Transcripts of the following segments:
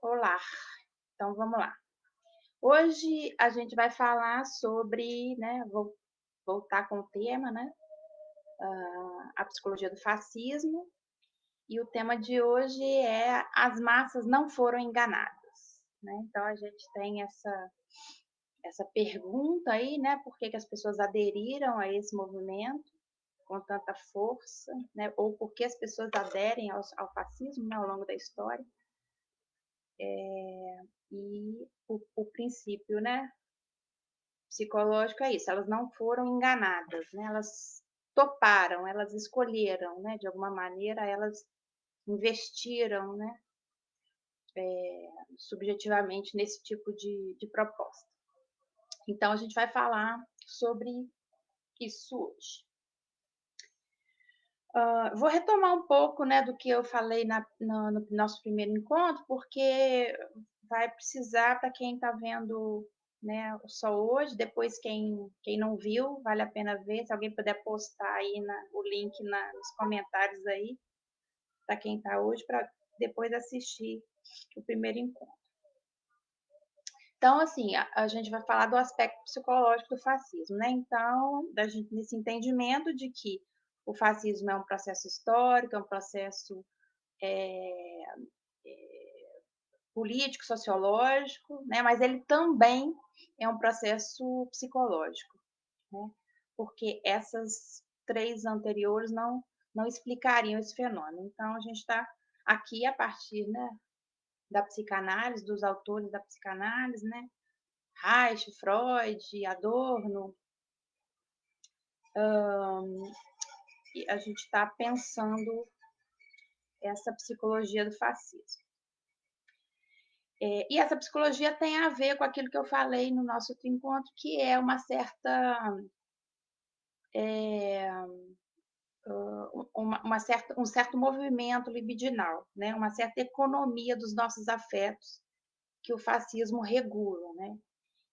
Olá, então vamos lá. Hoje a gente vai falar sobre, né, vou voltar com o tema, né, a psicologia do fascismo, e o tema de hoje é as massas não foram enganadas, né? Então a gente tem essa pergunta aí, né, por que que as pessoas aderiram a esse movimento com tanta força, né, ou por que as pessoas aderem ao fascismo, né, ao longo da história. E o princípio, né, psicológico é isso, elas não foram enganadas, né? Elas toparam, elas escolheram, né? De alguma maneira, elas investiram, né? Subjetivamente nesse tipo de proposta. Então, a gente vai falar sobre isso hoje. Vou retomar um pouco, né, do que eu falei no nosso primeiro encontro, porque vai precisar para quem está vendo, né, só hoje, depois quem não viu, vale a pena ver, se alguém puder postar aí o link nos comentários aí, para quem está hoje, para depois assistir o primeiro encontro. Então, assim, a gente vai falar do aspecto psicológico do fascismo, né? Então, nesse entendimento de que o fascismo é um processo histórico, é um processo é, político, sociológico, né? Mas ele também é um processo psicológico, né? Porque essas três anteriores não explicariam esse fenômeno. Então, a gente está aqui a partir, né, da psicanálise, dos autores da psicanálise, né? Reich, Freud, Adorno, e a gente está pensando essa psicologia do fascismo. E essa psicologia tem a ver com aquilo que eu falei no nosso outro encontro, que é um certo movimento libidinal, né? Uma certa economia dos nossos afetos que o fascismo regula, né?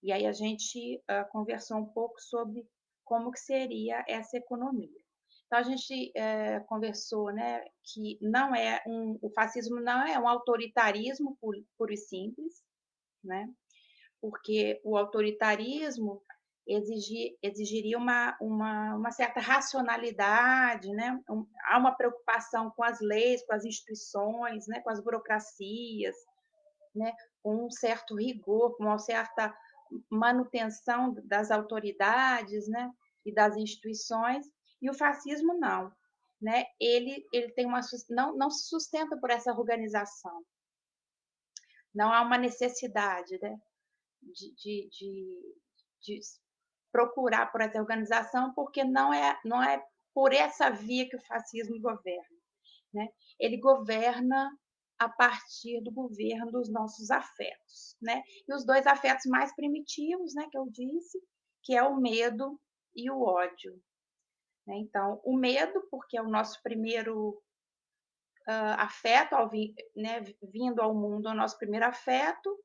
E aí a gente conversou um pouco sobre como que seria essa economia. Então a gente conversou, né, que o fascismo não é um autoritarismo puro e simples, né? Porque o autoritarismo exigiria uma certa racionalidade, né? Há uma preocupação com as leis, com as instituições, né? Com as burocracias, né? Com um certo rigor, com uma certa manutenção das autoridades, né? E das instituições, e o fascismo não. Né? Ele tem não se sustenta por essa organização, não há uma necessidade, né? De procurar por essa organização, porque não é por essa via que o fascismo governa. Né? Ele governa a partir do governo dos nossos afetos. Né? E os dois afetos mais primitivos, né, que eu disse, que é o medo e o ódio. Né? Então, o medo, porque é o nosso primeiro afeto, né, vindo ao mundo, é o nosso primeiro afeto.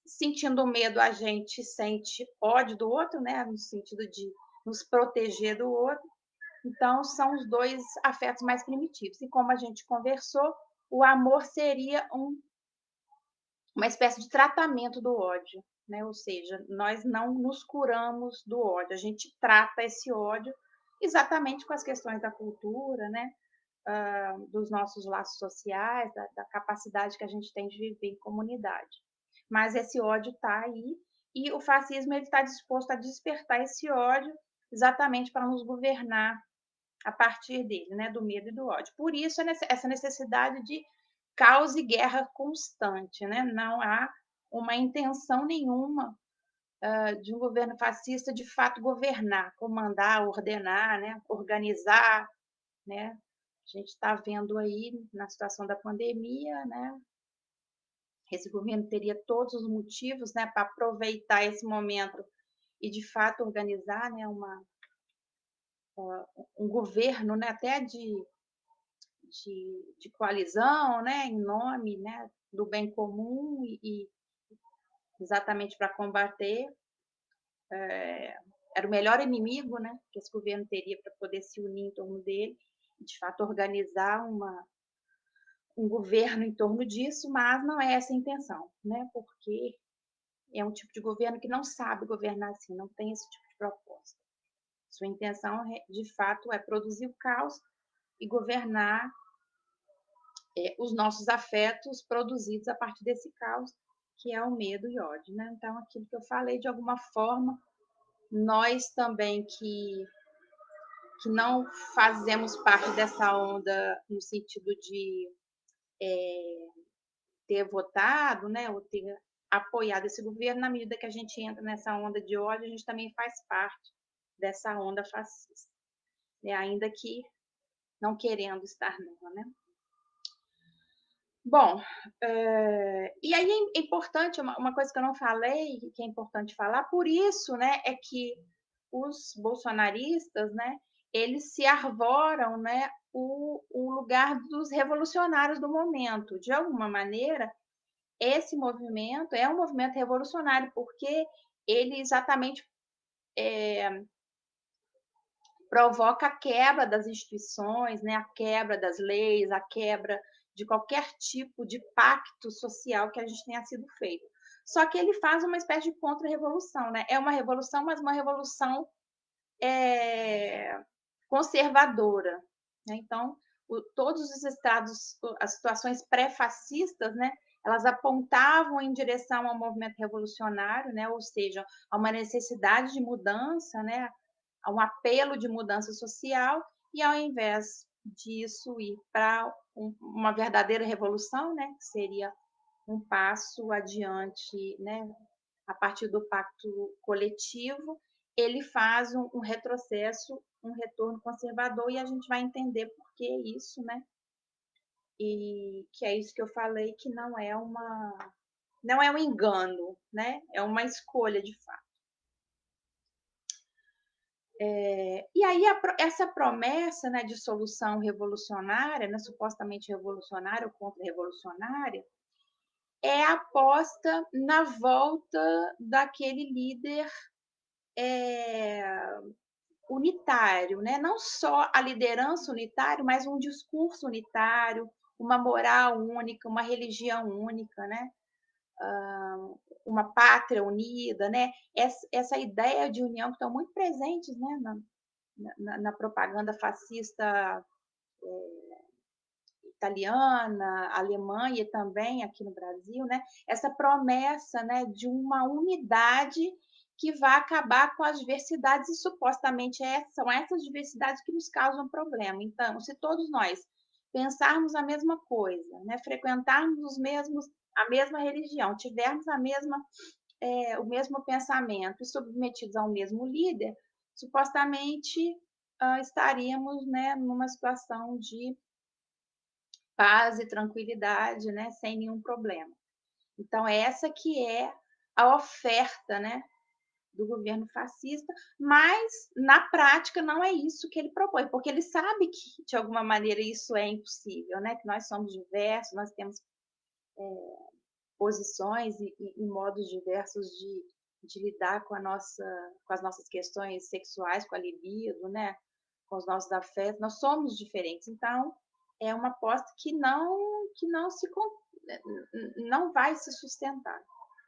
Sentindo medo, a gente sente ódio do outro, né? No sentido de nos proteger do outro. Então, são os dois afetos mais primitivos. E como a gente conversou, o amor seria uma espécie de tratamento do ódio, né? Ou seja, nós não nos curamos do ódio, a gente trata esse ódio exatamente com as questões da cultura, né? Dos nossos laços sociais, da capacidade que a gente tem de viver em comunidade. Mas esse ódio está aí e o fascismo está disposto a despertar esse ódio exatamente para nos governar a partir dele, né, do medo e do ódio. Por isso, essa necessidade de caos e guerra constante. Né? Não há uma intenção nenhuma de um governo fascista de fato governar, comandar, ordenar, né, organizar. Né? A gente está vendo aí na situação da pandemia, né? Esse governo teria todos os motivos, né, para aproveitar esse momento e de fato organizar, né, um governo, né, até de coalizão, né, em nome, né, do bem comum e exatamente para combater. Era o melhor inimigo, né, que esse governo teria para poder se unir em torno dele e de fato organizar um governo em torno disso, mas não é essa a intenção, né? Porque é um tipo de governo que não sabe governar assim, não tem esse tipo de proposta. Sua intenção, de fato, é produzir o caos e governar os nossos afetos produzidos a partir desse caos, que é o medo e ódio, né? Então, aquilo que eu falei, de alguma forma, nós também que não fazemos parte dessa onda no sentido de ter votado, né, ou ter apoiado esse governo, na medida que a gente entra nessa onda de ódio, a gente também faz parte dessa onda fascista, né? Ainda que não querendo estar nela, né? Bom, e aí é importante, uma coisa que eu não falei, que é importante falar, por isso, né, é que os bolsonaristas, né, eles se arvoram, né, o lugar dos revolucionários do momento. De alguma maneira, esse movimento é um movimento revolucionário, porque ele exatamente provoca a quebra das instituições, né, a quebra das leis, a quebra de qualquer tipo de pacto social que a gente tenha sido feito. Só que ele faz uma espécie de contra-revolução, né? É uma revolução, mas uma revolução conservadora, né? Então, todos os estados, as situações pré-fascistas, né, elas apontavam em direção ao movimento revolucionário, né, ou seja, a uma necessidade de mudança, né, a um apelo de mudança social, e ao invés disso ir para uma verdadeira revolução, né, que seria um passo adiante, né, a partir do pacto coletivo, ele faz um retrocesso, um retorno conservador, e a gente vai entender por que isso, né? E que é isso que eu falei, que não é um engano, né? É uma escolha de fato. E aí essa promessa, né, de solução revolucionária, né, supostamente revolucionária ou contra-revolucionária, é aposta na volta daquele líder unitário, né? Não só a liderança unitária, mas um discurso unitário, uma moral única, uma religião única, né? Uma pátria unida, né? Essa ideia de união que estão muito presentes, né? Na propaganda fascista italiana, alemã e também aqui no Brasil, né? Essa promessa, né, de uma unidade que vai acabar com as diversidades e supostamente são essas diversidades que nos causam problema. Então, se todos nós pensarmos a mesma coisa, né, frequentarmos a mesma religião, tivermos o mesmo pensamento e submetidos ao mesmo líder, supostamente estaríamos, né, numa situação de paz e tranquilidade, né, sem nenhum problema. Então, essa que é a oferta, né, do governo fascista, mas na prática não é isso que ele propõe, porque ele sabe que de alguma maneira isso é impossível, né? Que nós somos diversos, nós temos posições e modos diversos de lidar com as nossas questões sexuais, com a libido, né? Com os nossos afetos, nós somos diferentes. Então, é uma aposta não vai se sustentar,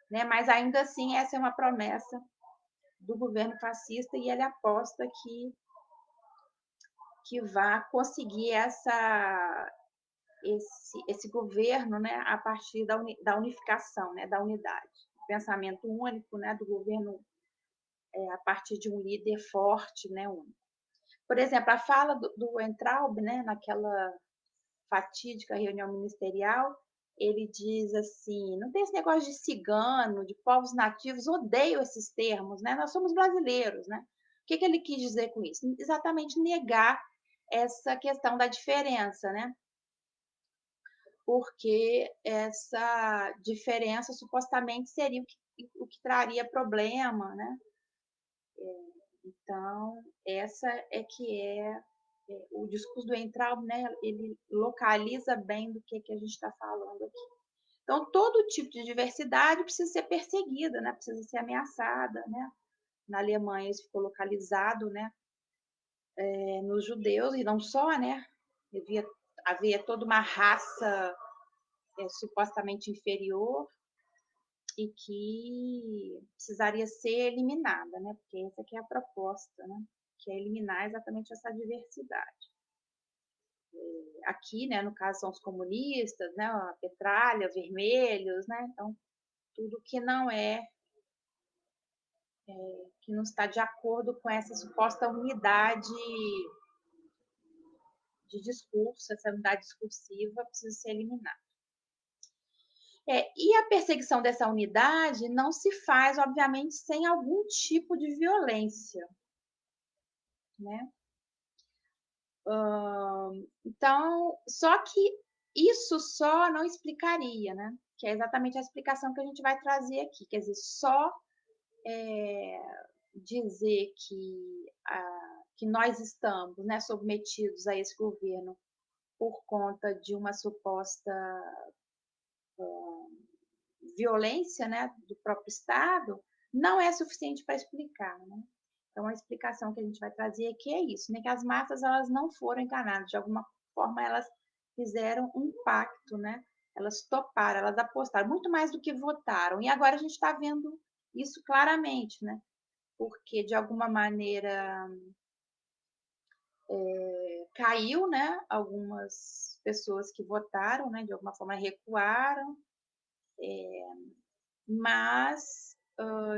né? Mas ainda assim essa é uma promessa do governo fascista e ele aposta que vai conseguir esse governo, né, a partir da unificação, né, da unidade, pensamento único, né, do governo a partir de um líder forte, né, único. Por exemplo, a fala do Weintraub, né, naquela fatídica reunião ministerial, ele diz assim: não tem esse negócio de cigano, de povos nativos, odeio esses termos, né? Nós somos brasileiros, né? O que ele quis dizer com isso? Exatamente negar essa questão da diferença, né? Porque essa diferença supostamente seria o que traria problema, né? Então, essa é que o discurso do Entraub, né, ele localiza bem do que a gente está falando aqui. Então, todo tipo de diversidade precisa ser perseguida, né, precisa ser ameaçada. Né? Na Alemanha isso ficou localizado, né, nos judeus, e não só, né, havia havia toda uma raça supostamente inferior e que precisaria ser eliminada, né? Porque essa aqui é a proposta, né? Que é eliminar exatamente essa diversidade. Aqui, né, no caso, são os comunistas, né, a petralha, vermelhos, né? Então, tudo que não que não está de acordo com essa suposta unidade de discurso, essa unidade discursiva precisa ser eliminada. E a perseguição dessa unidade não se faz, obviamente, sem algum tipo de violência, né? Então, só que isso só não explicaria, né? Que é exatamente a explicação que a gente vai trazer aqui. Quer dizer, só dizer que nós estamos, né, submetidos a esse governo por conta de uma suposta violência, né, do próprio Estado, não é suficiente para explicar, né? Então, a explicação que a gente vai trazer aqui é isso, né, que as massas elas não foram enganadas, de alguma forma elas fizeram um pacto, né? Elas toparam, elas apostaram, muito mais do que votaram. E agora a gente está vendo isso claramente, né? Porque, de alguma maneira, caiu, né? Algumas pessoas que votaram, né? De alguma forma recuaram, mas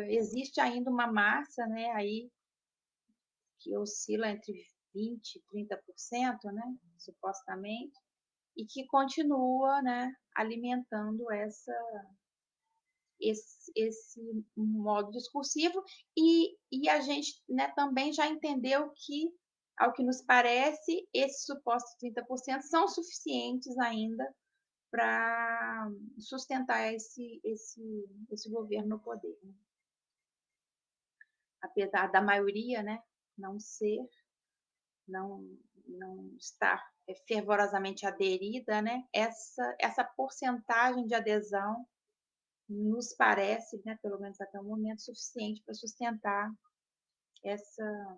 existe ainda uma massa, né? Aí que oscila entre 20% e 30%, né? Supostamente, e que continua, né? Alimentando esse modo discursivo e a gente, né, também já entendeu que, ao que nos parece, esses supostos 30% são suficientes ainda para sustentar esse governo no poder, né? Apesar da maioria, né, não ser, não, não estar fervorosamente aderida, né, essa porcentagem de adesão nos parece, né, pelo menos até o momento, suficiente para sustentar essa.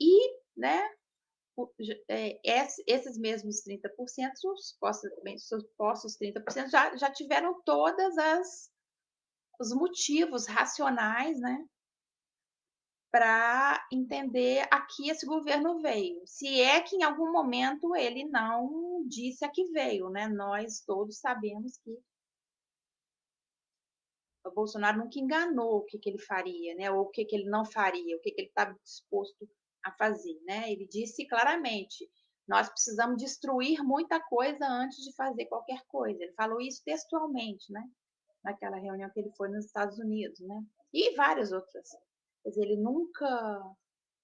E, né, esses mesmos 30%, supostos 30%, já tiveram todas os motivos racionais, né, para entender a que esse governo veio. Se é que em algum momento ele não disse a que veio, né? Nós todos sabemos que o Bolsonaro nunca enganou o que ele faria, né? Ou o que ele não faria, o que ele estava disposto a fazer, né? Ele disse claramente: nós precisamos destruir muita coisa antes de fazer qualquer coisa. Ele falou isso textualmente, né? Naquela reunião que ele foi nos Estados Unidos, né? E várias outras. Quer dizer,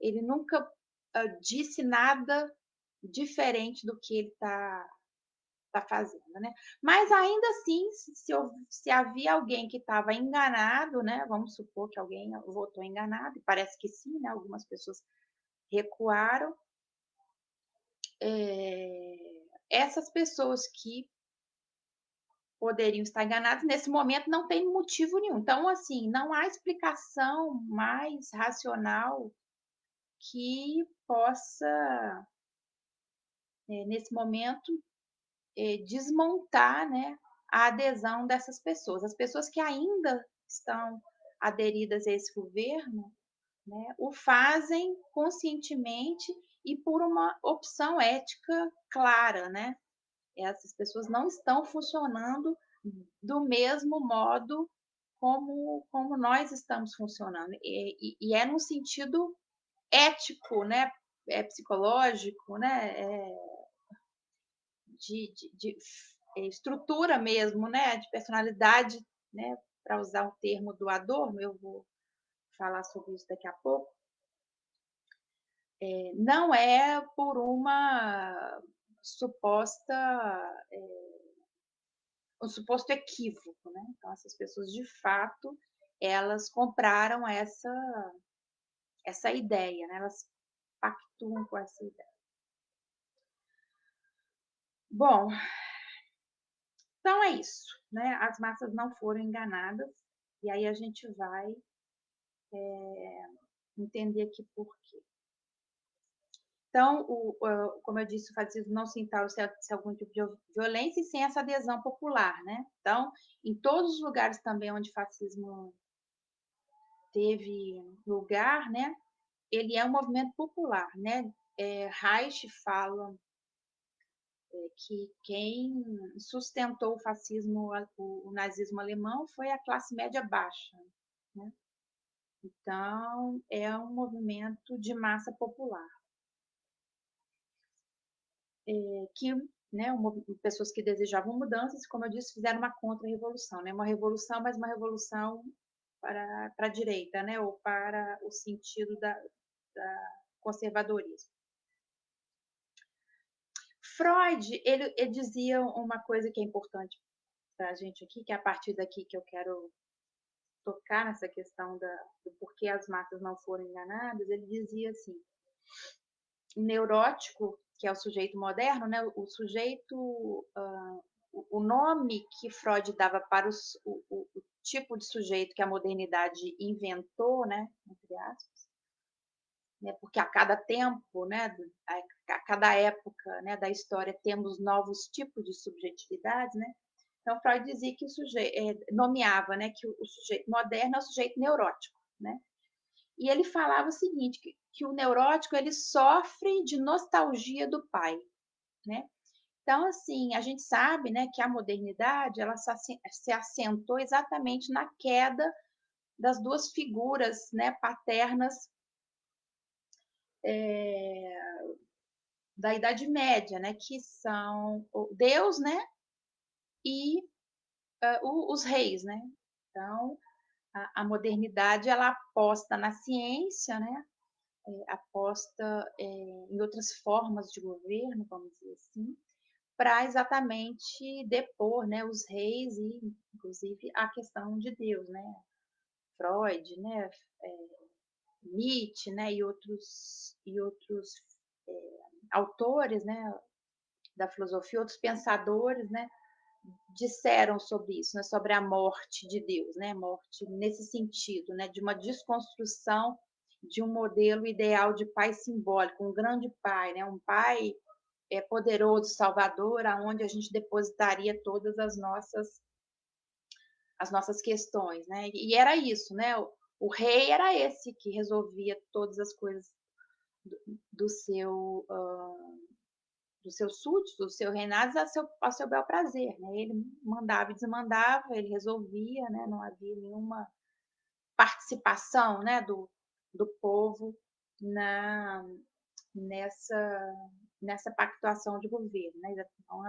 ele nunca disse nada diferente do que ele está fazendo, né? Mas ainda assim, se havia alguém que estava enganado, né? Vamos supor que alguém votou enganado, e parece que sim, né? Algumas pessoas recuaram. Essas pessoas que poderiam estar enganadas, nesse momento não tem motivo nenhum. Então, assim, não há explicação mais racional que possa, nesse momento, desmontar, né, a adesão dessas pessoas. As pessoas que ainda estão aderidas a esse governo, né, o fazem conscientemente e por uma opção ética clara, né? Essas pessoas não estão funcionando do mesmo modo como nós estamos funcionando. E é num sentido ético, né? Psicológico, né? De estrutura mesmo, né? De personalidade, né? Para usar o termo do Adorno, eu vou falar sobre isso daqui a pouco. Não é por uma suposta um suposto equívoco, né? Então essas pessoas de fato elas compraram essa ideia, né? Elas pactuam com essa ideia. Bom, então é isso, né? As massas não foram enganadas e aí a gente vai entender aqui por quê. Então, como eu disse, o fascismo não se instaura sem algum tipo de violência e sem essa adesão popular, né? Então, em todos os lugares também onde o fascismo teve lugar, né? Ele é um movimento popular, né? Reich fala que quem sustentou o fascismo, o nazismo alemão, foi a classe média baixa, né? Então, é um movimento de massa popular, que, né, pessoas que desejavam mudanças, como eu disse, fizeram uma contra-revolução, né? Uma revolução, mas uma revolução para a direita, né? Ou para o sentido da conservadorismo. Freud, ele dizia uma coisa que é importante para a gente aqui, que é a partir daqui que eu quero tocar nessa questão do porquê as massas não foram enganadas. Ele dizia assim: o neurótico, que é o sujeito moderno, né? O sujeito, o nome que Freud dava para o tipo de sujeito que a modernidade inventou, né? Entre aspas, né? Porque a cada tempo, né? A cada época, né? Da história temos novos tipos de subjetividades, né? Então Freud dizia que o sujeito nomeava, né? Que o sujeito moderno é o sujeito neurótico, né? E ele falava o seguinte, que o neurótico ele sofre de nostalgia do pai, né? Então, assim, a gente sabe, né, que a modernidade ela se assentou exatamente na queda das duas figuras, né, paternas da Idade Média, né, que são o Deus, né, e os reis, né? Então, a modernidade ela aposta na ciência, né? Aposta em outras formas de governo, vamos dizer assim, para exatamente depor, né, os reis e, inclusive, a questão de Deus, né? Freud, né, Nietzsche, né, e outros autores, né, da filosofia, outros pensadores, né, disseram sobre isso, né, sobre a morte de Deus, né, morte nesse sentido, né, de uma desconstrução de um modelo ideal de pai simbólico, um grande pai, né, um pai poderoso, salvador, aonde a gente depositaria todas as nossas questões, né? E era isso, né? O rei era esse que resolvia todas as coisas do seu dos seus súditos, do seu reinado ao seu bel prazer, né? Ele mandava e desmandava, ele resolvia, né? Não havia nenhuma participação, né? Do povo na nessa nessa pactuação de governo, né? Então,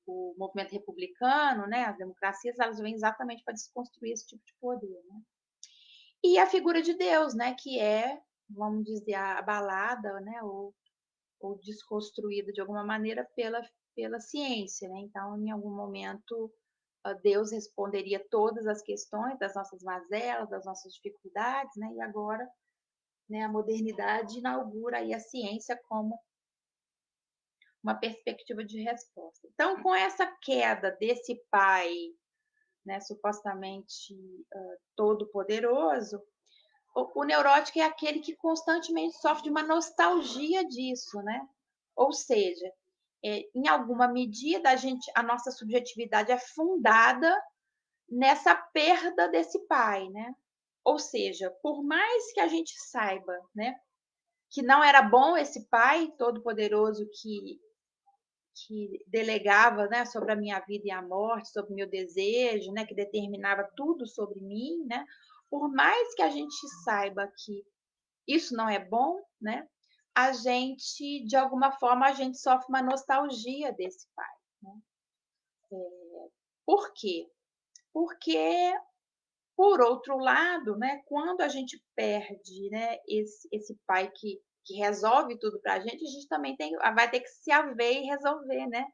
o movimento republicano, né, as democracias, elas vêm exatamente para desconstruir esse tipo de poder, né? E a figura de Deus, né, que é, vamos dizer, abalada, né, ou desconstruída de alguma maneira pela ciência, né? Então, em algum momento, Deus responderia todas as questões das nossas mazelas, das nossas dificuldades, né? E agora, né, a modernidade inaugura aí a ciência como uma perspectiva de resposta. Então, com essa queda desse pai, né, supostamente todo-poderoso, o neurótico é aquele que constantemente sofre de uma nostalgia disso, né? Ou seja, em alguma medida a nossa subjetividade é fundada nessa perda desse pai, né? Ou seja, por mais que a gente saiba, né, que não era bom esse pai todo-poderoso que delegava, né, sobre a minha vida e a morte, sobre o meu desejo, né, que determinava tudo sobre mim, né? Por mais que a gente saiba que isso não é bom, né? A gente, de alguma forma, a gente sofre uma nostalgia desse pai, né? Por quê? Porque, por outro lado, né, quando a gente perde, né, esse pai que resolve tudo para a gente também vai ter que se haver e resolver, né?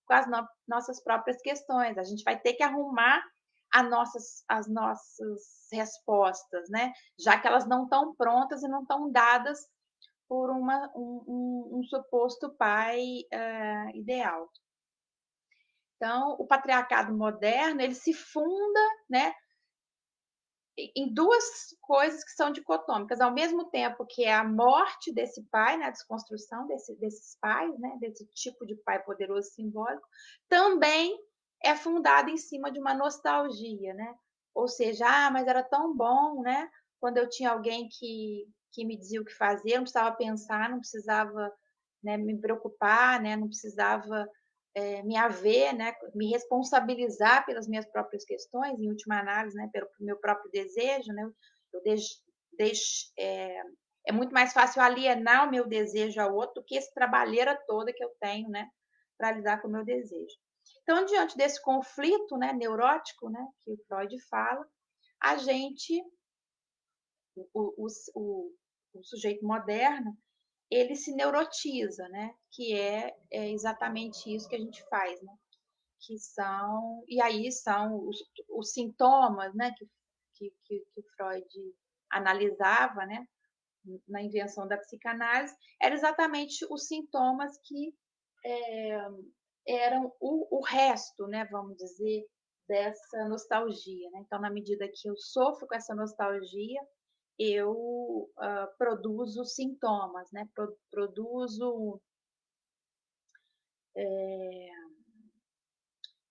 Com as nossas próprias questões. A gente vai ter que arrumar as nossas respostas, né? Já que elas não estão prontas e não estão dadas por um suposto pai ideal. Então, o patriarcado moderno ele se funda, né, em duas coisas que são dicotômicas, ao mesmo tempo que é a morte desse pai, né, a desconstrução desses pais, né, desse tipo de pai poderoso simbólico, também é fundada em cima de uma nostalgia, né? Ou seja, mas era tão bom, né? Quando eu tinha alguém que me dizia o que fazer, não precisava pensar, não precisava, né, me preocupar, né, não precisava me haver, né, me responsabilizar pelas minhas próprias questões, em última análise, né, pelo meu próprio desejo, né, eu é muito mais fácil alienar o meu desejo ao outro do que esse trabalheira toda que eu tenho, né, para lidar com o meu desejo. Então, diante desse conflito, né, neurótico, né, que o Freud fala, a gente, o, o, o, o sujeito moderno, ele se neurotiza, né, que é exatamente isso que a gente faz, né? Que são, e aí são os sintomas, né, que o Freud analisava, né, na invenção da psicanálise, eram exatamente os sintomas que é, eram o resto, né, vamos dizer, dessa nostalgia. Né? Então, na medida que eu sofro com essa nostalgia, eu produzo sintomas, né? Produzo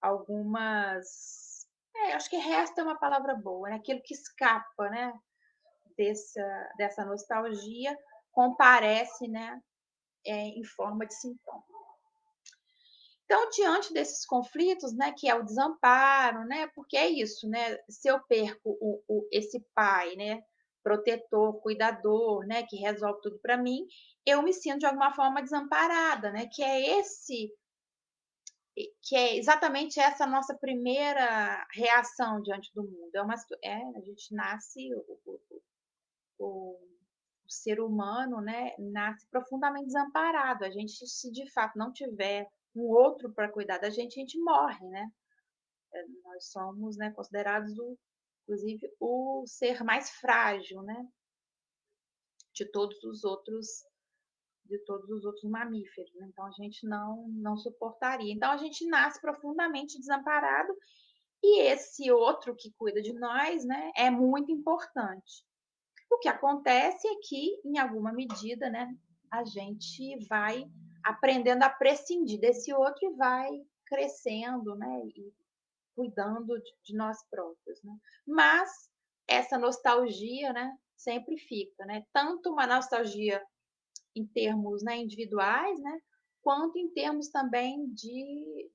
algumas. Acho que resta é uma palavra boa, né? Aquilo que escapa, né? Dessa nostalgia comparece, né? Em forma de sintoma. Então, diante desses conflitos, né, que é o desamparo, né, porque é isso, né, se eu perco esse pai, né, protetor, cuidador, né, que resolve tudo para mim, eu me sinto de alguma forma desamparada, né, que é exatamente essa nossa primeira reação diante do mundo. A gente nasce, o ser humano, né, nasce profundamente desamparado. A gente, se de fato não tiver um outro para cuidar da gente, a gente morre, né? Nós somos, né, considerados, inclusive, o ser mais frágil, né, de todos os outros mamíferos. Né? Então a gente não suportaria. Então a gente nasce profundamente desamparado e esse outro que cuida de nós, né, é muito importante. O que acontece é que, em alguma medida, né, a gente vai aprendendo a prescindir desse outro e vai crescendo, né, e cuidando de nós próprios, né? Mas essa nostalgia, né, sempre fica, né? Tanto uma nostalgia em termos, né, individuais, né, quanto em termos também de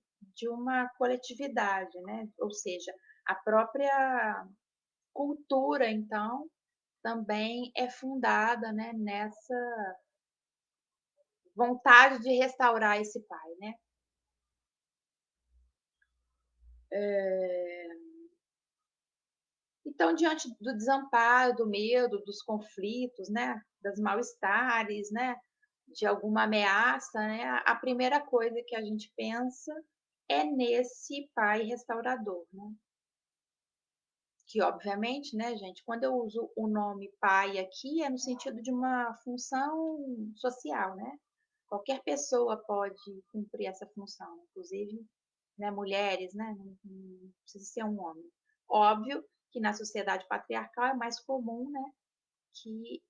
uma coletividade, né? Ou seja, a própria cultura, então, também é fundada, né, nessa vontade de restaurar esse pai, né? Então, diante do desamparo, do medo, dos conflitos, né, das mal-estares, né, de alguma ameaça, né, a primeira coisa que a gente pensa é nesse pai restaurador, né? Que, obviamente, né, gente, quando eu uso o nome pai aqui, é no sentido de uma função social, né? Qualquer pessoa pode cumprir essa função, inclusive, né, mulheres, né? Não precisa ser um homem. Óbvio que na sociedade patriarcal é mais comum, né, que,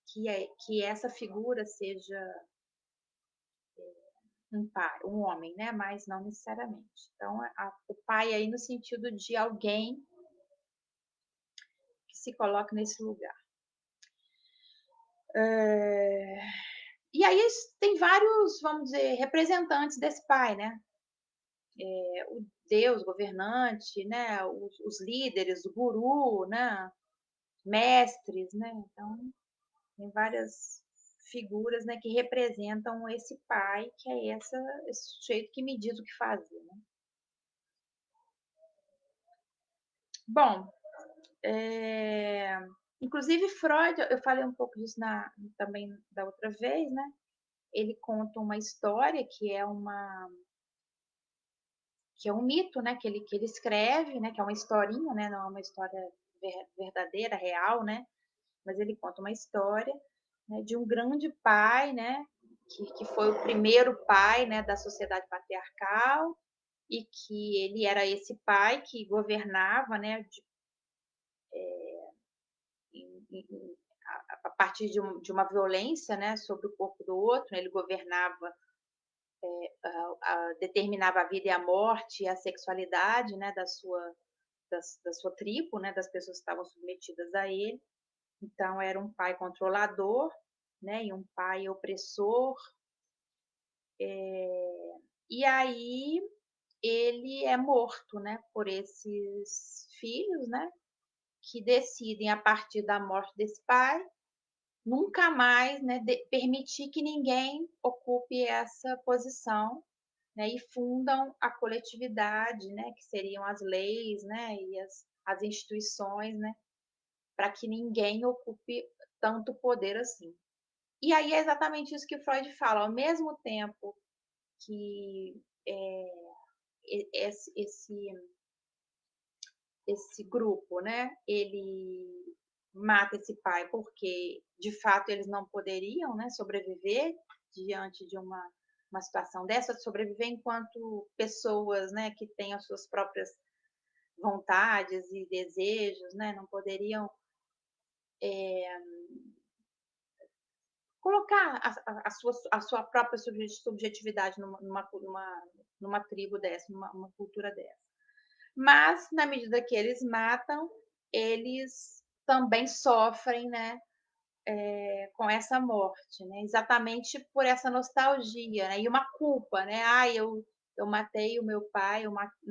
que essa figura seja um pai, um homem, né, mas não necessariamente. Então, o pai aí no sentido de alguém que se coloca nesse lugar. E aí tem vários, vamos dizer, representantes desse pai, né? O Deus governante, né? Os líderes, o guru, né? Mestres, né? Então, tem várias figuras, né, que representam esse pai, que é esse sujeito que me diz o que fazer. Né? Bom, inclusive Freud, eu falei um pouco disso também da outra vez, né? Ele conta uma história que é um mito, né? Que ele escreve, né? Que é uma historinha, né? Não é uma história verdadeira, real, né? Mas ele conta uma história, né, de um grande pai, né? Que foi o primeiro pai, né? Da sociedade patriarcal e que ele era esse pai que governava, né, a partir de uma violência, né, sobre o corpo do outro. Ele governava, determinava a vida e a morte e a sexualidade, né, da sua tribo, né, das pessoas que estavam submetidas a ele. Então, era um pai controlador, né, e um pai opressor. E aí ele é morto, né, por esses filhos, né, que decidem, a partir da morte desse pai, nunca mais, né, permitir que ninguém ocupe essa posição, né, e fundam a coletividade, né, que seriam as leis, né, e as instituições, né, para que ninguém ocupe tanto poder assim. E aí é exatamente isso que Freud fala, ao mesmo tempo que esse grupo, né, ele mata esse pai porque, de fato, eles não poderiam, né, sobreviver diante de uma situação dessa, sobreviver enquanto pessoas, né, que têm as suas próprias vontades e desejos, né, não poderiam colocar a sua própria subjetividade numa tribo dessa, numa cultura dessa. Mas, na medida que eles matam, eles também sofrem, né, com essa morte, né, exatamente por essa nostalgia, né, e uma culpa, né, eu matei o meu pai,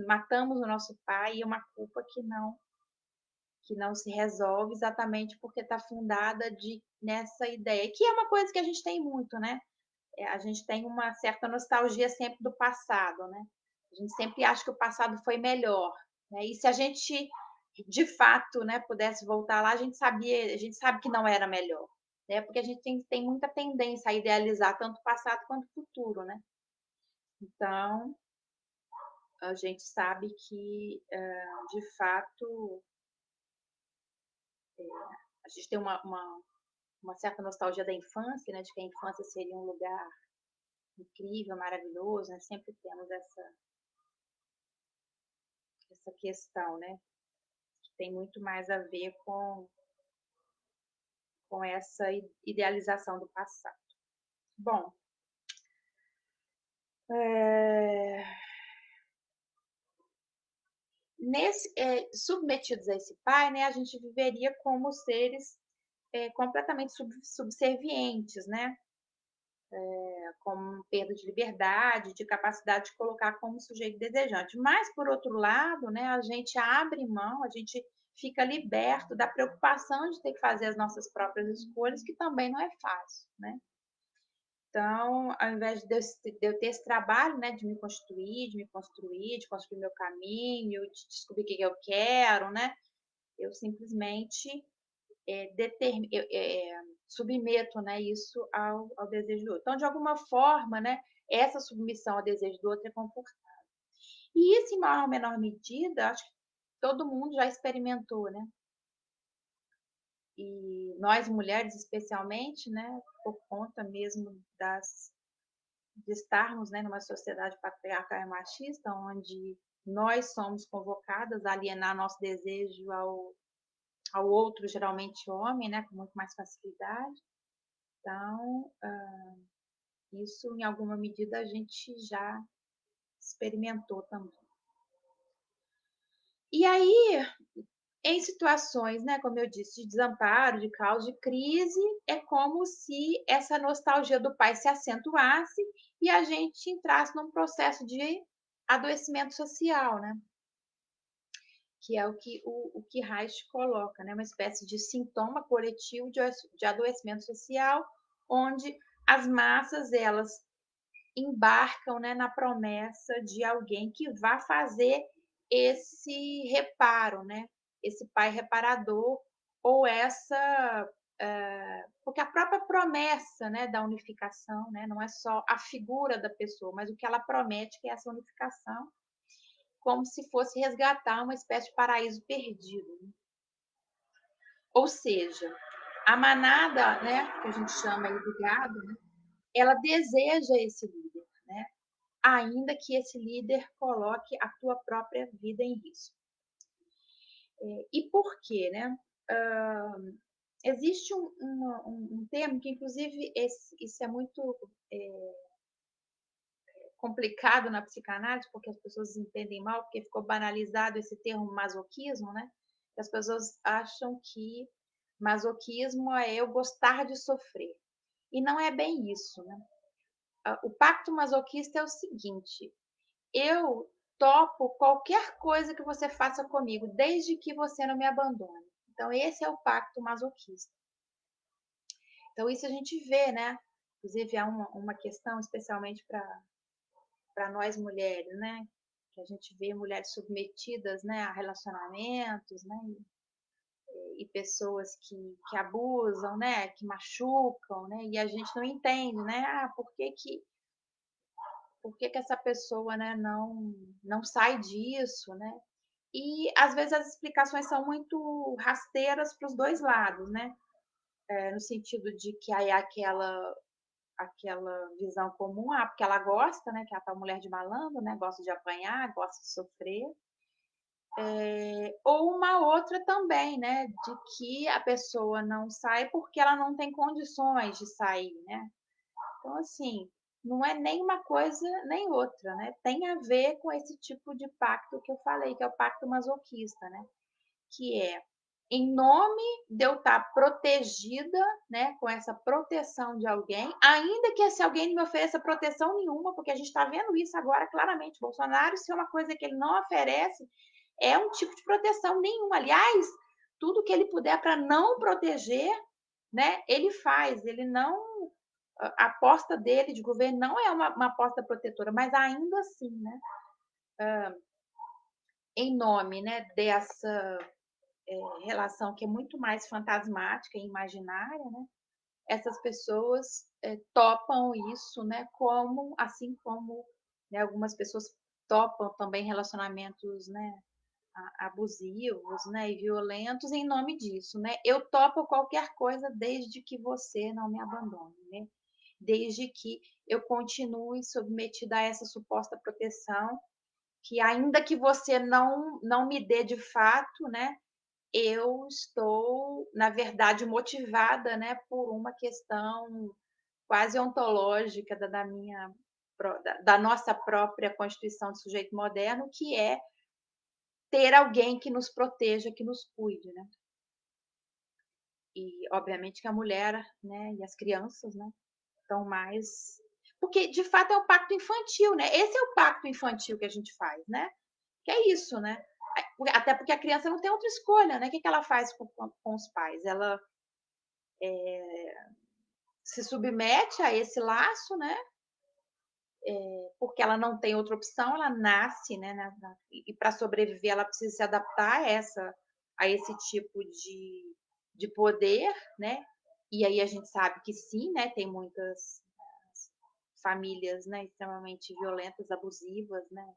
matamos o nosso pai, e uma culpa que não se resolve, exatamente porque está fundada nessa ideia, que é uma coisa que a gente tem muito, né? A gente tem uma certa nostalgia sempre do passado, né? A gente sempre acha que o passado foi melhor, né? E se a gente de fato, né, pudesse voltar lá, a gente sabe que não era melhor, né? Porque a gente tem muita tendência a idealizar tanto o passado quanto o futuro, né? Então, a gente sabe que, de fato, a gente tem uma certa nostalgia da infância, né? De que a infância seria um lugar incrível, maravilhoso, né? Sempre temos essa questão, né? Que tem muito mais a ver com essa idealização do passado. Bom, submetidos a esse pai, né? A gente viveria como seres completamente subservientes, né? Com perda de liberdade, de capacidade de colocar como sujeito desejante. Mas, por outro lado, né, a gente abre mão, a gente fica liberto da preocupação de ter que fazer as nossas próprias escolhas, que também não é fácil, né? Então, ao invés de eu ter esse trabalho, né, de me constituir, de me construir, de construir meu caminho, de descobrir o que eu quero, né, eu simplesmente submeto, né, isso ao desejo do outro. Então, de alguma forma, né, essa submissão ao desejo do outro é confortável. E isso, em maior ou menor medida, acho que todo mundo já experimentou, né? E nós mulheres, especialmente, né, por conta mesmo de estarmos, né, numa sociedade patriarcal e machista, onde nós somos convocadas a alienar nosso desejo ao outro, geralmente homem, né, com muito mais facilidade. Então, isso, em alguma medida, a gente já experimentou também. E aí, em situações, né, como eu disse, de desamparo, de caos, de crise, é como se essa nostalgia do pai se acentuasse e a gente entrasse num processo de adoecimento social, né? Que é o que Reich coloca, né? Uma espécie de sintoma coletivo de adoecimento social, onde as massas, elas embarcam, né, na promessa de alguém que vá fazer esse reparo, né? Esse pai reparador, ou porque a própria promessa, né, da unificação, né, não é só a figura da pessoa, mas o que ela promete, que é essa unificação, como se fosse resgatar uma espécie de paraíso perdido, né? Ou seja, a manada, né, que a gente chama aí do gado, né, ela deseja esse líder, né? ainda que esse líder coloque a tua própria vida em risco. E por quê, né? Existe um termo que, inclusive, isso é muito complicado na psicanálise, porque as pessoas entendem mal, porque ficou banalizado esse termo masoquismo, né? As pessoas acham que masoquismo é eu gostar de sofrer. E não é bem isso, né? O pacto masoquista é o seguinte: eu topo qualquer coisa que você faça comigo, desde que você não me abandone. Então, esse é o pacto masoquista. Então, isso a gente vê, né? Inclusive, há uma questão especialmente para nós mulheres, né? Que a gente vê mulheres submetidas, né, a relacionamentos, né? E pessoas que abusam, né? Que machucam, né? E a gente não entende, né? Por que essa pessoa, né, não sai disso, né? E às vezes as explicações são muito rasteiras para os dois lados, né? No sentido de que aí aquela visão comum, porque ela gosta, né? Que é a tal mulher de malandro, né? Gosta de apanhar, gosta de sofrer. Ou uma outra também, né? De que a pessoa não sai porque ela não tem condições de sair, né? Então, assim, não é nem uma coisa nem outra, né? Tem a ver com esse tipo de pacto que eu falei, que é o pacto masoquista, né? Que é em nome de eu estar protegida, né, com essa proteção de alguém, ainda que esse alguém não me ofereça proteção nenhuma, porque a gente está vendo isso agora claramente. Bolsonaro, se é uma coisa que ele não oferece, é um tipo de proteção nenhuma. Aliás, tudo que ele puder para não proteger, né, ele faz. Ele não, a aposta dele de governo não é uma aposta protetora, mas ainda assim, né, em nome, né, dessa relação que é muito mais fantasmática e imaginária, né? Essas pessoas topam isso, né? Como, assim como, né, algumas pessoas topam também relacionamentos, né, abusivos, né, e violentos em nome disso, né? Eu topo qualquer coisa desde que você não me abandone, né? Desde que eu continue submetida a essa suposta proteção, que ainda que você não me dê de fato, né, eu estou, na verdade, motivada, né, por uma questão quase ontológica da nossa própria constituição de sujeito moderno, que é ter alguém que nos proteja, que nos cuide, né? E, obviamente, que a mulher, né, e as crianças, né, estão mais... Porque, de fato, é o pacto infantil, né? Esse é o pacto infantil que a gente faz, né? Que é isso, né? Até porque a criança não tem outra escolha, né? O que ela faz com os pais? Ela se submete a esse laço, né? Porque ela não tem outra opção, ela nasce, né? E para sobreviver, ela precisa se adaptar a esse tipo de poder, né? E aí a gente sabe que sim, né? Tem muitas famílias, né, extremamente violentas, abusivas, né,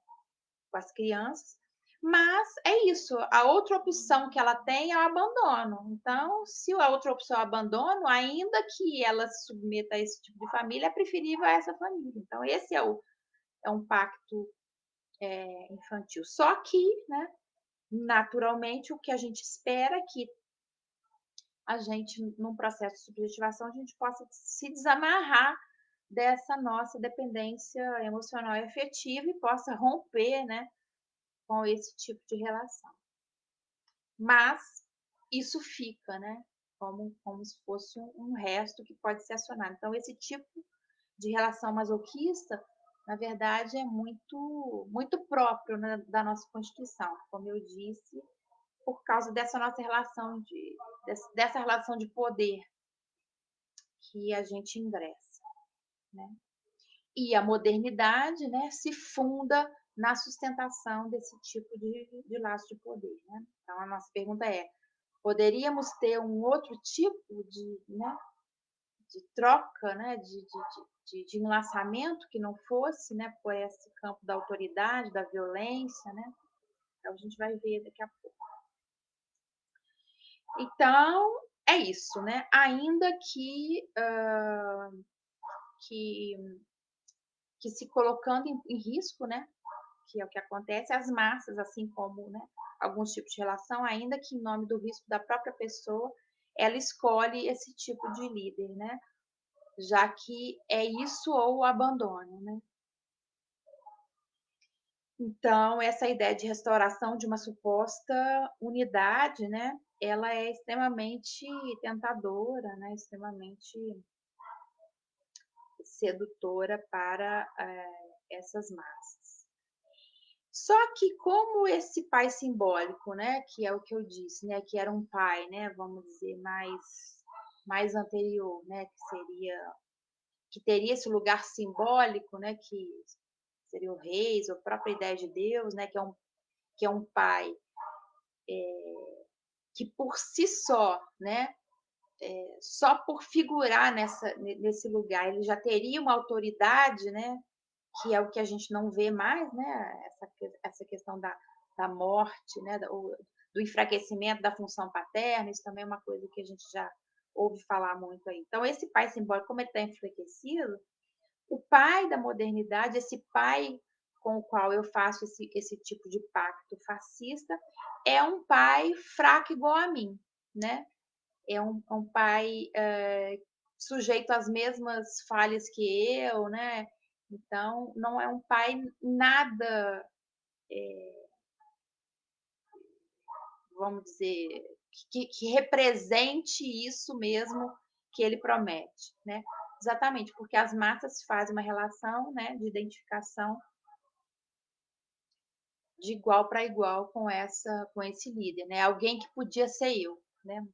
com as crianças. Mas é isso, a outra opção que ela tem é o abandono. Então, se a outra opção é o abandono, ainda que ela se submeta a esse tipo de família, é preferível a essa família. Então, esse é um pacto infantil. Só que, né, naturalmente, o que a gente espera é que a gente, num processo de subjetivação, a gente possa se desamarrar dessa nossa dependência emocional e afetiva e possa romper, né, com esse tipo de relação. Mas isso fica, né, como se fosse um resto que pode ser acionado. Então, esse tipo de relação masoquista, na verdade, é muito próprio, né, da nossa Constituição, como eu disse, por causa dessa nossa relação dessa relação de poder que a gente ingressa, né? E a modernidade, né, se funda na sustentação desse tipo de laço de poder, né? Então, a nossa pergunta é: poderíamos ter um outro tipo né, de troca, né, de enlaçamento que não fosse, né, por esse campo da autoridade, da violência, né? Então, a gente vai ver daqui a pouco. Então, é isso, né? Ainda que que se colocando em risco, né, que é o que acontece, as massas, assim como, né, alguns tipos de relação, ainda que em nome do risco da própria pessoa, ela escolhe esse tipo de líder, né, já que é isso ou o abandono, né. Então, essa ideia de restauração de uma suposta unidade, né, ela é extremamente tentadora, né, extremamente sedutora para, essas massas. Só que como esse pai simbólico, né, que é o que eu disse, né, que era um pai, né, vamos dizer, mais anterior, né, que teria esse lugar simbólico, né, que seriam reis, ou a própria ideia de Deus, né, que é um pai que por si só, né, só por figurar nesse lugar, ele já teria uma autoridade, né, que é o que a gente não vê mais, né, essa questão da morte, né, do enfraquecimento da função paterna, isso também é uma coisa que a gente já ouve falar muito aí. Então, esse pai simbólico, como ele está enfraquecido, o pai da modernidade, esse pai com o qual eu faço esse tipo de pacto fascista, é um pai fraco igual a mim, né? É um pai sujeito às mesmas falhas que eu, né? Então, não é um pai nada, vamos dizer, que represente isso mesmo que ele promete, né? Exatamente, porque as massas fazem uma relação, né, de identificação de igual para igual com esse líder, né? Alguém que podia ser eu, né?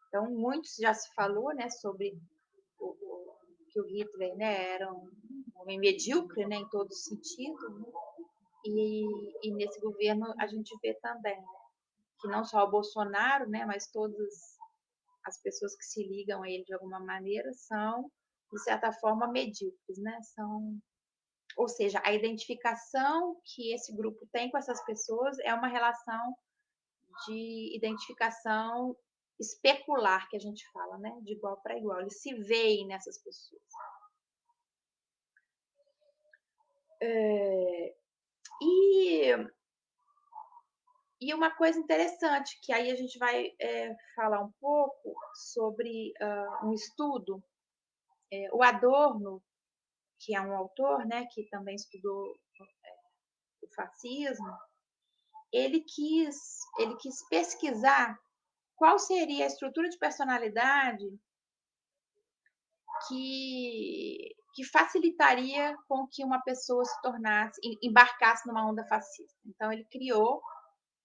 Então, muitos já se falou, né, sobre que o Hitler, né, era um homem medíocre, né, em todo sentido, né? E nesse governo a gente vê também que não só o Bolsonaro, né, mas todas as pessoas que se ligam a ele de alguma maneira são, de certa forma, medíocres, né? Ou seja, a identificação que esse grupo tem com essas pessoas é uma relação de identificação especular, que a gente fala, né? De igual para igual. Eles se veem nessas pessoas. E, e uma coisa interessante, que aí a gente vai falar um pouco sobre um estudo. O Adorno, que é um autor, né, que também estudou o fascismo, ele quis pesquisar qual seria a estrutura de personalidade que facilitaria com que uma pessoa se tornasse, embarcasse numa onda fascista. Então, ele criou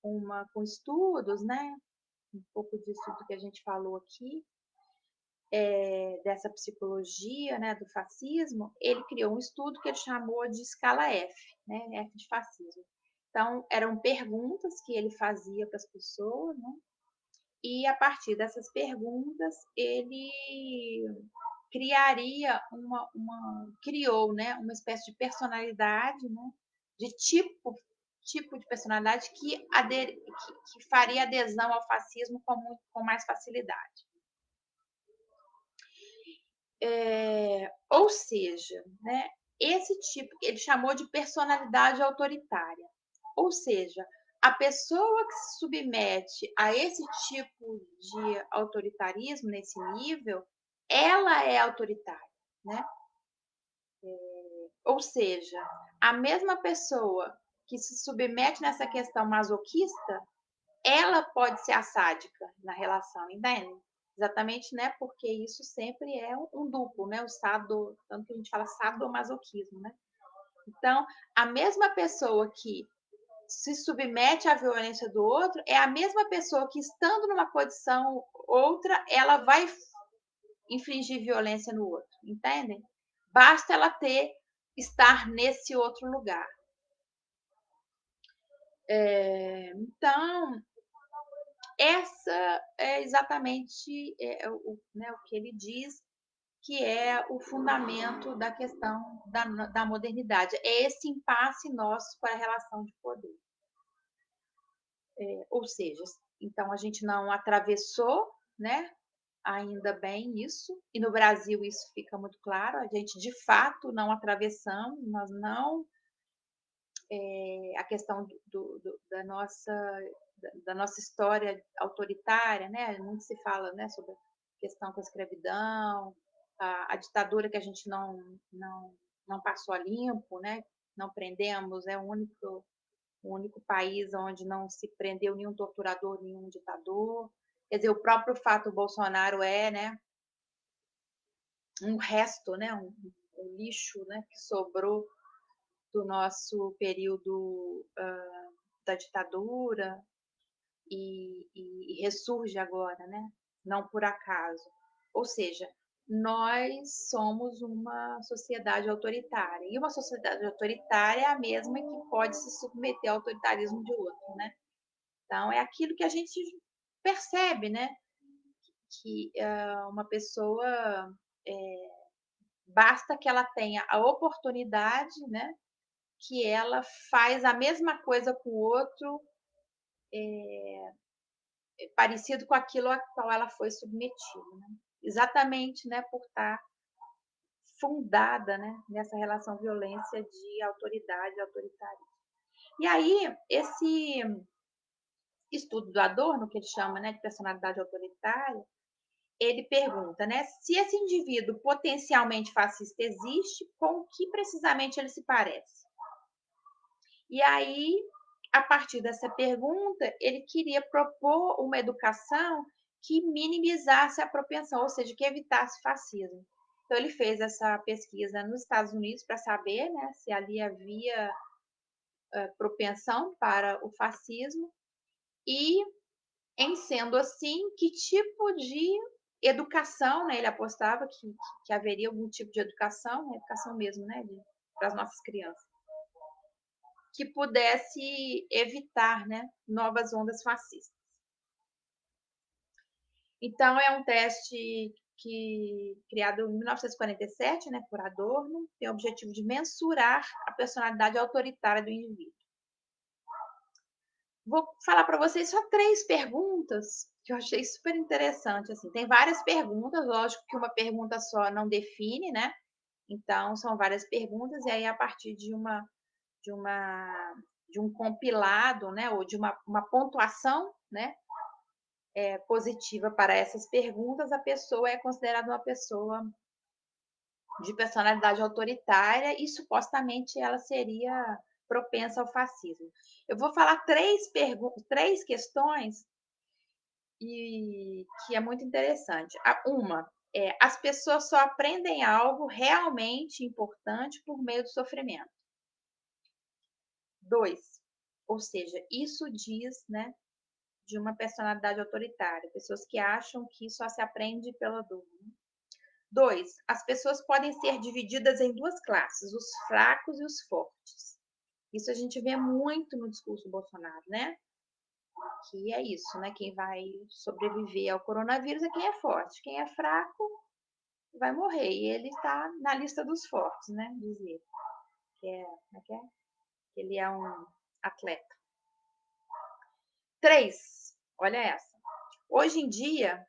com estudos, né, um pouco disso do que a gente falou aqui, dessa psicologia, né, do fascismo, ele criou um estudo que ele chamou de escala F, né, F de fascismo. Então, eram perguntas que ele fazia para as pessoas, né, e a partir dessas perguntas ele criou, né, uma espécie de personalidade, né, de tipo de personalidade que faria adesão ao fascismo com mais facilidade. Ou seja, né, esse tipo ele chamou de personalidade autoritária. Ou seja, a pessoa que se submete a esse tipo de autoritarismo nesse nível, ela é autoritária, né? Ou seja, a mesma pessoa que se submete nessa questão masoquista, ela pode ser a sádica na relação, entende? Exatamente, né? Porque isso sempre é um duplo, né? Tanto que a gente fala sadomasoquismo, né? Então, a mesma pessoa que se submete à violência do outro é a mesma pessoa que, estando numa condição outra, ela vai infligir violência no outro, entendem? Basta ela estar nesse outro lugar. Então, essa é exatamente né, o que ele diz que é o fundamento da questão da modernidade. É esse impasse nosso para a relação de poder. Ou seja, então a gente não atravessou, né, ainda bem isso, e no Brasil isso fica muito claro, a gente de fato não atravessamos, nós não, a questão da nossa história autoritária, né? Muito se fala, né, sobre a questão com a escravidão, a ditadura que a gente não passou a limpo, né? Não prendemos, é o único país onde não se prendeu nenhum torturador, nenhum ditador. Quer dizer, o próprio fato Bolsonaro é, né, um resto, né, um lixo, né, que sobrou do nosso período da ditadura e ressurge agora, né? Não por acaso. Ou seja, nós somos uma sociedade autoritária. E uma sociedade autoritária é a mesma que pode se submeter ao autoritarismo de outro, né? Então, é aquilo que a gente percebe, né? Que uma pessoa, basta que ela tenha a oportunidade, né? Que ela faz a mesma coisa com o outro, parecido com aquilo a qual ela foi submetida, né? Exatamente, né, por estar fundada, né, nessa relação violência de autoridade e autoritarismo. E aí, esse estudo do Adorno, que ele chama, né, de personalidade autoritária, ele pergunta, né, se esse indivíduo potencialmente fascista existe, com o que precisamente ele se parece? E aí, a partir dessa pergunta, ele queria propor uma educação que minimizasse a propensão, ou seja, que evitasse fascismo. Então, ele fez essa pesquisa nos Estados Unidos para saber, né, se ali havia propensão para o fascismo e, em sendo assim, que tipo de educação, né, ele apostava que haveria algum tipo de educação, né, educação mesmo, né, para as nossas crianças, que pudesse evitar, né, novas ondas fascistas. Então, é um teste criado em 1947, né, por Adorno, tem o objetivo de mensurar a personalidade autoritária do indivíduo. Vou falar para vocês só 3 perguntas que eu achei super interessante. Assim. Tem várias perguntas, lógico que uma pergunta só não define, né? Então, são várias perguntas, e aí, a partir de uma de um compilado, né, ou de uma pontuação, né, positiva para essas perguntas, a pessoa é considerada uma pessoa de personalidade autoritária e supostamente ela seria propensa ao fascismo. Eu vou falar 3 questões e que é muito interessante. Uma é: as pessoas só aprendem algo realmente importante por meio do sofrimento. 2, ou seja, isso diz, né, de uma personalidade autoritária, pessoas que acham que só se aprende pela dor. 2, as pessoas podem ser divididas em 2 classes, os fracos e os fortes. Isso a gente vê muito no discurso do Bolsonaro, né? Que é isso, né? Quem vai sobreviver ao coronavírus é quem é forte. Quem é fraco vai morrer. E ele está na lista dos fortes, né? Dizer que é? Ele é um atleta. 3, olha essa. Hoje em dia,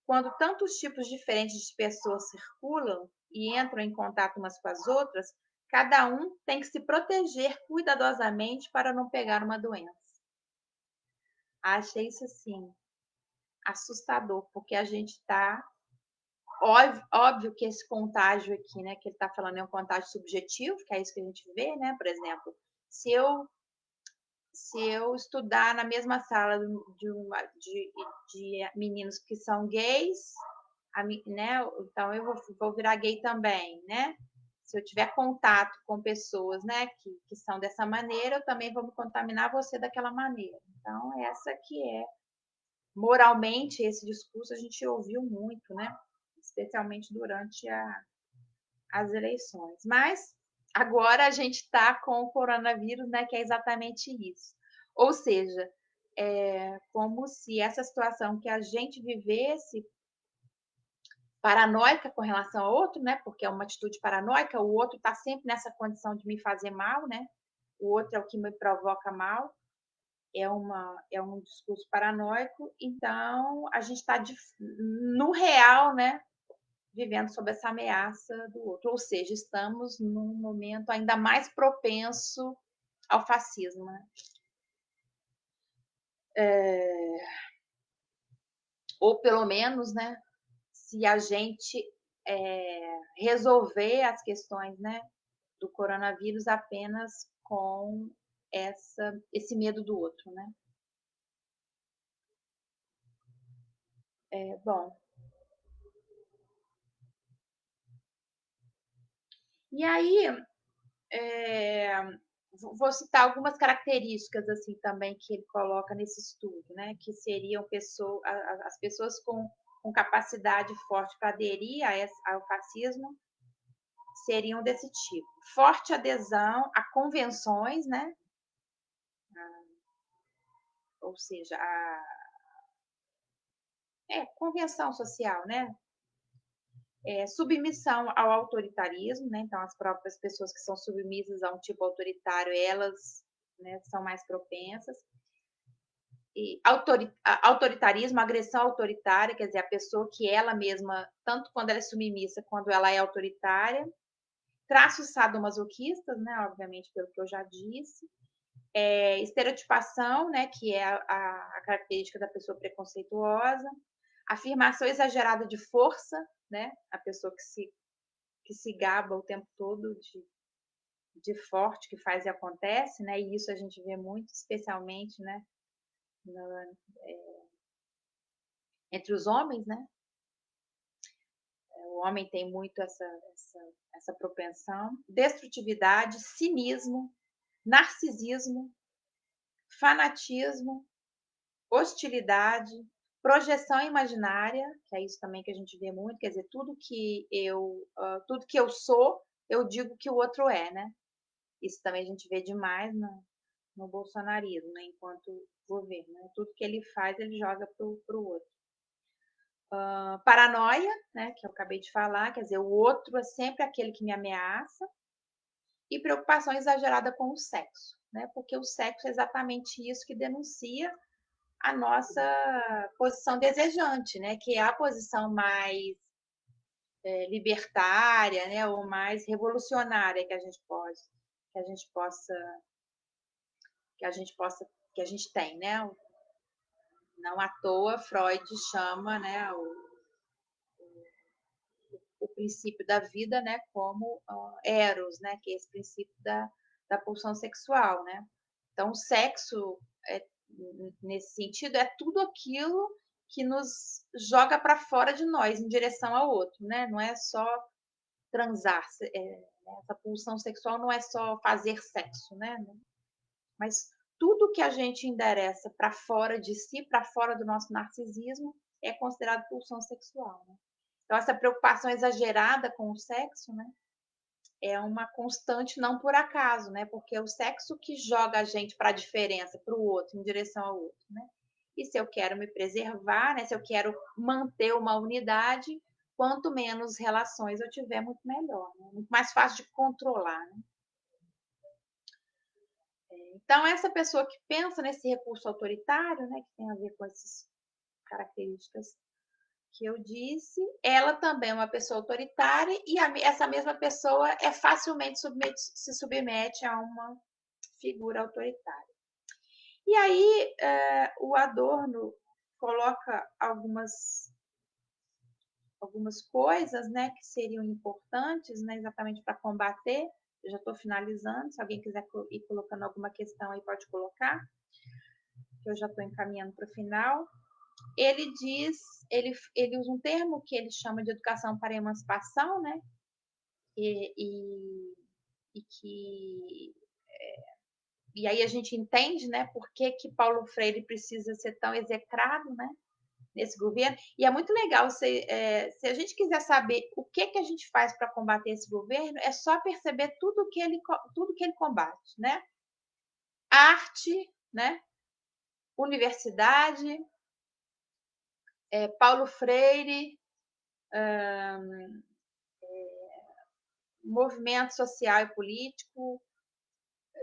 quando tantos tipos diferentes de pessoas circulam e entram em contato umas com as outras, cada um tem que se proteger cuidadosamente para não pegar uma doença. Achei isso assim assustador, porque a gente está óbvio que esse contágio aqui, né, que ele está falando é um contágio subjetivo, que é isso que a gente vê, né? Por exemplo, se eu estudar na mesma sala de meninos que são gays, né? Então eu vou virar gay também, né? Se eu tiver contato com pessoas, né, que são dessa maneira, eu também vou me contaminar você daquela maneira. Então, essa que é, moralmente, esse discurso a gente ouviu muito, né? Especialmente durante as eleições. Mas agora a gente está com o coronavírus, né, que é exatamente isso. Ou seja, é como se essa situação que a gente vivesse paranoica com relação ao outro, né? Porque é uma atitude paranoica, o outro está sempre nessa condição de me fazer mal, né? O outro é o que me provoca mal. é um discurso paranoico, então a gente está no real, né, vivendo sob essa ameaça do outro, ou seja, estamos num momento ainda mais propenso ao fascismo, né? Ou pelo menos, né, se a gente resolver as questões, né, do coronavírus apenas com esse medo do outro, né? Bom, e aí é, vou citar algumas características assim também que ele coloca nesse estudo, né? Que seriam as pessoas com capacidade forte para aderir ao fascismo seriam desse tipo: forte adesão a convenções, né? Ou seja, convenção social, né? Submissão ao autoritarismo, né? Então, as próprias pessoas que são submissas a um tipo autoritário, elas, né, são mais propensas. E autoritarismo, agressão autoritária, quer dizer, a pessoa que ela mesma, tanto quando ela é submissa, quando ela é autoritária. Traços sadomasoquistas, né? Obviamente, pelo que eu já disse. Estereotipação, né? Que é a característica da pessoa preconceituosa. Afirmação exagerada de força, né? A pessoa que se gaba o tempo todo de forte, que faz e acontece, né? E isso a gente vê muito, especialmente, né? Entre os homens, né? O homem tem muito essa propensão. Destrutividade, cinismo, narcisismo, fanatismo, hostilidade, projeção imaginária, que é isso também que a gente vê muito, quer dizer, tudo que eu sou, eu digo que o outro é, né? Isso também a gente vê demais no bolsonarismo, né? Enquanto governo, né? Tudo que ele faz, ele joga para o outro. Paranoia, né? Que eu acabei de falar, quer dizer, o outro é sempre aquele que me ameaça. E preocupação exagerada com o sexo, né? Porque o sexo é exatamente isso que denuncia a nossa posição desejante, né? Que é a posição mais libertária, né? Ou mais revolucionária que a gente que a gente possa, que a gente possa, que a gente tem, né? Não à toa Freud chama, né? O princípio da vida, né? Como Eros, né? Que é esse princípio da pulsão sexual, né? Então, o sexo, nesse sentido, é tudo aquilo que nos joga para fora de nós, em direção ao outro, né? Não é só transar, essa pulsão sexual não é só fazer sexo, né? Mas tudo que a gente endereça para fora de si, para fora do nosso narcisismo, é considerado pulsão sexual, né? Então, essa preocupação exagerada com o sexo, né? É uma constante não por acaso, né? Porque é o sexo que joga a gente para a diferença, para o outro, em direção ao outro, né? E se eu quero me preservar, né? Se eu quero manter uma unidade, quanto menos relações eu tiver, muito melhor, né? Muito mais fácil de controlar, né? Então, essa pessoa que pensa nesse recurso autoritário, né? Que tem a ver com essas características que eu disse, ela também é uma pessoa autoritária e essa mesma pessoa facilmente se submete a uma figura autoritária. E aí o Adorno coloca algumas coisas, né, que seriam importantes, né, exatamente para combater. Eu já estou finalizando, se alguém quiser ir colocando alguma questão aí, pode colocar, que eu já estou encaminhando para o final. Ele diz, ele usa um termo que ele chama de educação para a emancipação, né? E que e aí a gente entende, né, por que Paulo Freire precisa ser tão execrado, né, nesse governo. E é muito legal se a gente quiser saber o que a gente faz para combater esse governo, é só perceber tudo que ele combate, né? Arte, né? Universidade, Paulo Freire, movimento social e político,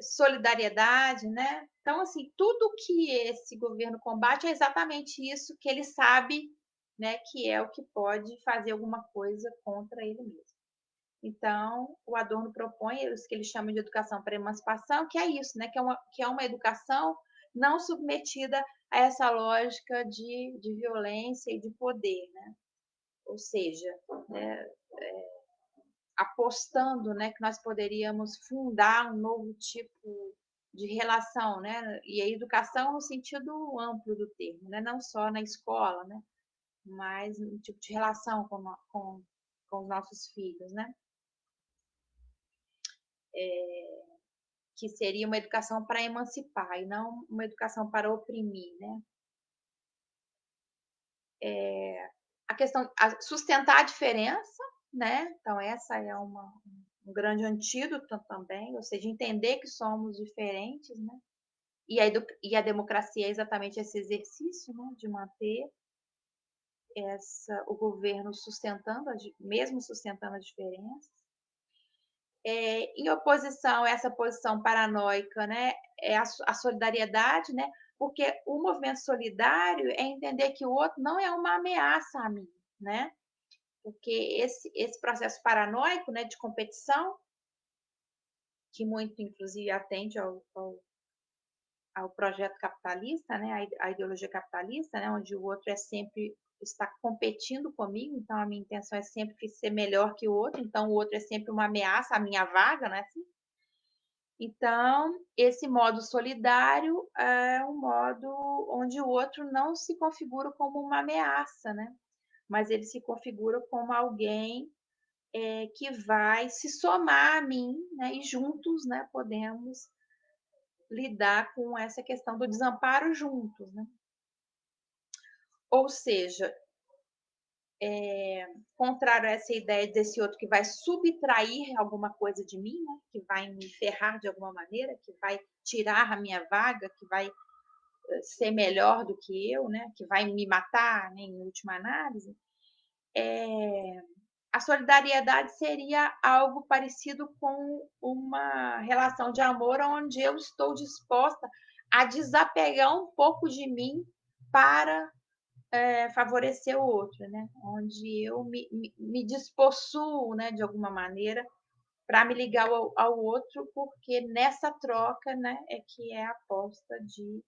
solidariedade, né? Então, assim, tudo que esse governo combate é exatamente isso que ele sabe, né, que é o que pode fazer alguma coisa contra ele mesmo. Então, o Adorno propõe isso que ele chama de educação para a emancipação, que é isso, né? Que é uma educação não submetida a essa lógica de violência e de poder, né? Ou seja, né, apostando, né, que nós poderíamos fundar um novo tipo de relação, né? E a educação no sentido amplo do termo, né? Não só na escola, né? Mas um tipo de relação com os nossos filhos, né? Que seria uma educação para emancipar e não uma educação para oprimir, né? A questão, sustentar a diferença, né? Então essa é um grande antídoto também, ou seja, entender que somos diferentes, né? E a democracia é exatamente esse exercício, né? De manter o governo sustentando, mesmo sustentando as diferenças. Em oposição a essa posição paranoica, né, é a solidariedade, né, porque o movimento solidário é entender que o outro não é uma ameaça a mim, né, porque esse processo paranoico, né, de competição, que muito, inclusive, atende ao projeto capitalista, né, a ideologia capitalista, né, onde o outro está competindo comigo, então a minha intenção é sempre ser melhor que o outro, então o outro é sempre uma ameaça à minha vaga, não é assim? Então, esse modo solidário é um modo onde o outro não se configura como uma ameaça, né? Mas ele se configura como alguém que vai se somar a mim, né? E juntos, né, podemos lidar com essa questão do desamparo juntos, né? Ou seja, contrário a essa ideia desse outro que vai subtrair alguma coisa de mim, né? Que vai me ferrar de alguma maneira, que vai tirar a minha vaga, que vai ser melhor do que eu, né? Que vai me matar, né? Em última análise, a solidariedade seria algo parecido com uma relação de amor onde eu estou disposta a desapegar um pouco de mim para favorecer o outro, né? Onde eu me despossuo, né, de alguma maneira, para me ligar ao outro, porque nessa troca, né, é que é a aposta de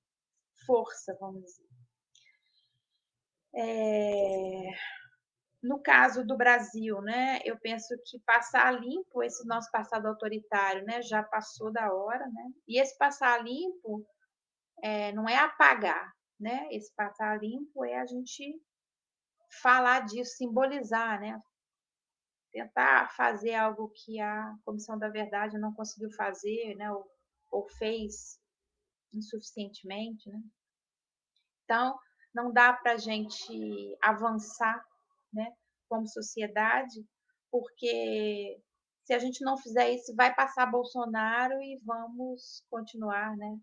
força, vamos dizer. No caso do Brasil, né, eu penso que passar limpo esse nosso passado autoritário, né, já passou da hora, né? E esse passar limpo não é apagar, né? Esse passar limpo é a gente falar disso, simbolizar, né? Tentar fazer algo que a Comissão da Verdade não conseguiu fazer, né? Ou fez insuficientemente, né? Então, não dá para a gente avançar, né, como sociedade, porque se a gente não fizer isso, vai passar Bolsonaro e vamos continuar, né,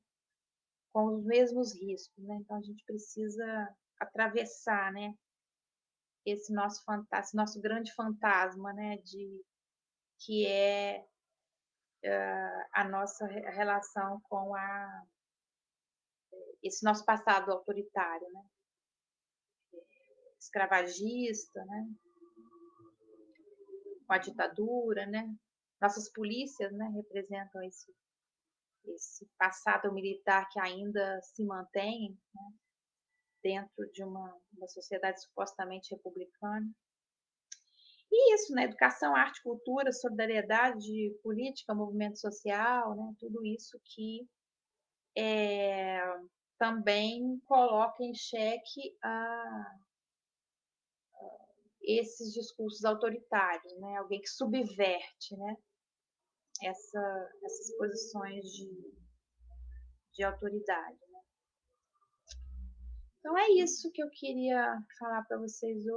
com os mesmos riscos, né? Então, a gente precisa atravessar, né, esse nosso grande fantasma, né, que é a nossa relação com esse nosso passado autoritário, né, escravagista, né, com a ditadura, né? Nossas polícias, né, representam esse passado militar que ainda se mantém, né, dentro de uma sociedade supostamente republicana. E isso, né, educação, arte, cultura, solidariedade, política, movimento social, né, tudo isso que também coloca em xeque esses discursos autoritários, né? Alguém que subverte, né? Essas posições de autoridade. Então é isso que eu queria falar para vocês hoje.